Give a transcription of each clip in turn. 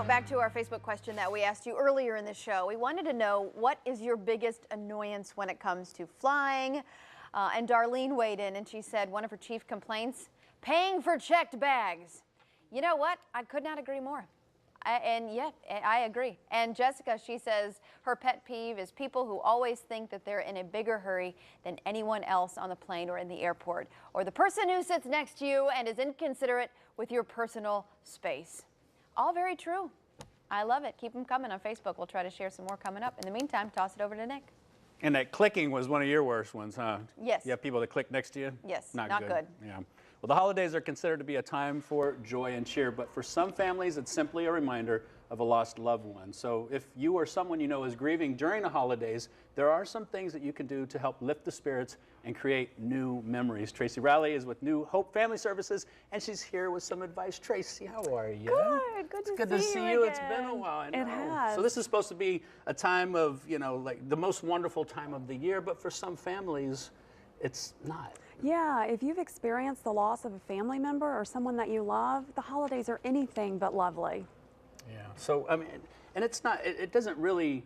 So back to our Facebook question that we asked you earlier in the show. We wanted to know, what is your biggest annoyance when it comes to flying? And Darlene weighed in and she said one of her chief complaints, paying for checked bags. You know what? I could not agree more. I agree. And Jessica, she says her pet peeve is people who always think that they're in a bigger hurry than anyone else on the plane or in the airport, or the person who sits next to you and is inconsiderate with your personal space. All very true. I love it. Keep them coming on Facebook. We'll try to share some more coming up. In the meantime, toss it over to Nick. And that clicking was one of your worst ones, huh? Yes. You have people that click next to you? Yes, Not good. Yeah. Well, the holidays are considered to be a time for joy and cheer, but for some families, it's simply a reminder of a lost loved one. So if you or someone you know is grieving during the holidays, there are some things that you can do to help lift the spirits and create new memories. Tracy Riley is with New Hope Family Services, and she's here with some advice. Tracy, how are you? Good to see you again. It's been a while. I know. It has. So this is supposed to be a time of, you know, like the most wonderful time of the year, but for some families, it's not. Yeah, if you've experienced the loss of a family member or someone that you love, the holidays are anything but lovely. Yeah. So, I mean, and it's not, it doesn't really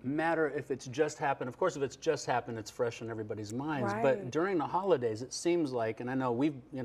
matter if it's just happened. Of course, if it's just happened, it's fresh in everybody's minds. Right. But during the holidays, it seems like, and I know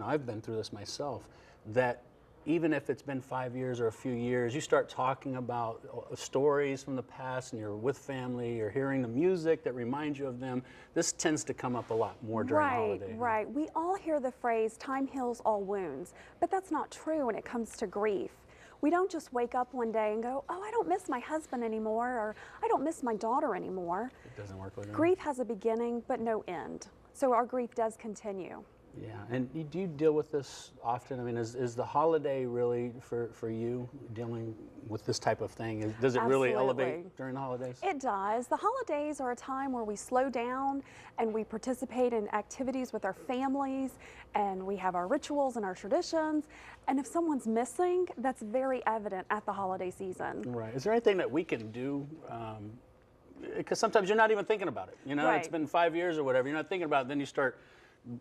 I've been through this myself, that even if it's been 5 years or a few years, you start talking about stories from the past and you're with family, you're hearing the music that reminds you of them. This tends to come up a lot more during the holiday. Right. We all hear the phrase, time heals all wounds, but that's not true when it comes to grief. We don't just wake up one day and go, oh, I don't miss my husband anymore, or I don't miss my daughter anymore. It doesn't work like that. Grief has a beginning, but no end. So our grief does continue. Yeah, and do you deal with this often? I mean, is the holiday really for you dealing with this type of thing? Does it really elevate during the holidays? It does. The holidays are a time where we slow down and we participate in activities with our families, and we have our rituals and our traditions. And if someone's missing, that's very evident at the holiday season. Right. Is there anything that we can do? Because sometimes you're not even thinking about it. You know, Right. It's been 5 years or whatever. You're not thinking about it. Then you start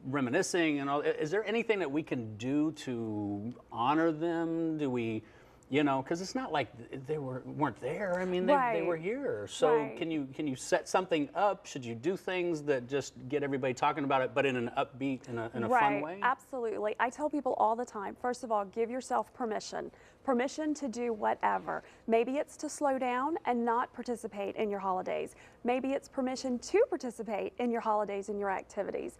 reminiscing and all. Is there anything that we can do to honor them? Do we, you know, because it's not like they weren't there. I mean, they were here. So Right. can you set something up? Should you do things that just get everybody talking about it, but in an upbeat, in a fun way? Absolutely. I tell people all the time, first of all, give yourself permission. Permission to do whatever. Maybe it's to slow down and not participate in your holidays. Maybe it's permission to participate in your holidays and your activities.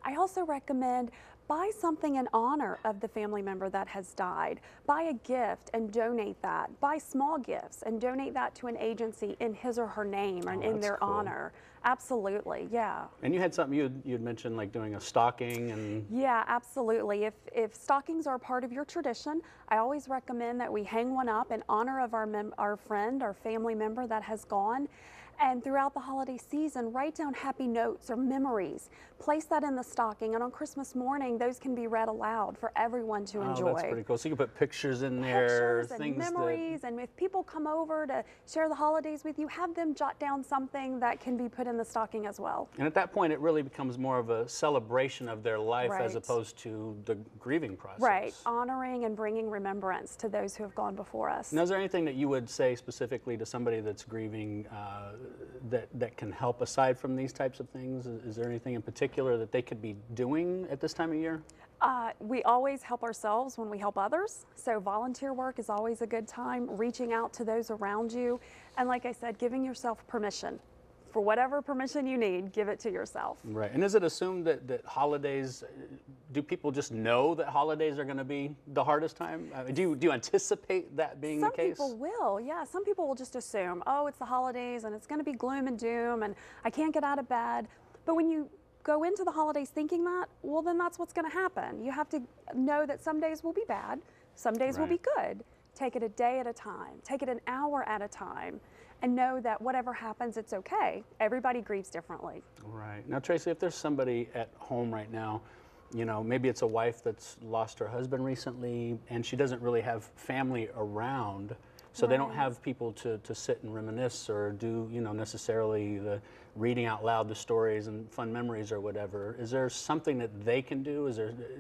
I also recommend buy something in honor of the family member that has died. Buy a gift and donate that. Buy small gifts and donate that to an agency in his or her name and in their honor. Absolutely, yeah. And you had something you'd mentioned, like doing a stocking and... Yeah, absolutely. If stockings are a part of your tradition, I always recommend that we hang one up in honor of our friend, our family member that has gone. And throughout the holiday season, write down happy notes or memories. Place that in the stocking, and on Christmas morning, those can be read aloud for everyone to enjoy. That's pretty cool. So you can put pictures in there, Pictures and memories, and if people come over to share the holidays with you, have them jot down something that can be put in the stocking as well. And at that point, it really becomes more of a celebration of their life as opposed to the grieving process. Right, honoring and bringing remembrance to those who have gone before us. Now, is there anything that you would say specifically to somebody that's grieving that can help aside from these types of things? Is there anything in particular that they could be doing at this time of year? We always help ourselves when we help others. So volunteer work is always a good time, reaching out to those around you. And like I said, giving yourself permission. For whatever permission you need, give it to yourself. Right. And is it assumed that holidays, do people just know that holidays are going to be the hardest time? Do you anticipate that being the case? Some people will, yeah. Some people will just assume, oh, it's the holidays and it's going to be gloom and doom and I can't get out of bed. But when you go into the holidays thinking that, well, then that's what's going to happen. You have to know that some days will be bad, some days will be good. Take it a day at a time. Take it an hour at a time. And know that whatever happens, it's okay. Everybody grieves differently. Right. Now, Tracy, if there's somebody at home right now, you know, maybe it's a wife that's lost her husband recently and she doesn't really have family around, so they don't have people to sit and reminisce or do, you know, necessarily reading out loud the stories and fun memories or whatever. Is there something that they can do?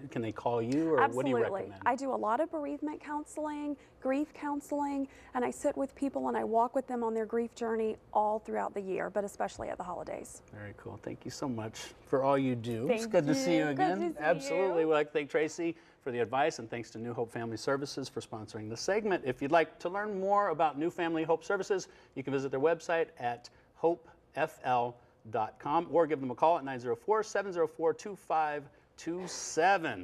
Can they call you, or Absolutely. what do you recommend? I do a lot of bereavement counseling, grief counseling, and I sit with people and I walk with them on their grief journey all throughout the year, but especially at the holidays. Very cool. Thank you so much for all you do. It's Thank good to see you you. again. Good to see Absolutely. you. We'd like to thank Tracy for the advice, and thanks to New Hope Family Services for sponsoring the segment. If you'd like to learn more about New Family Hope Services, you can visit their website at hopefl.com or give them a call at 904-704-2527.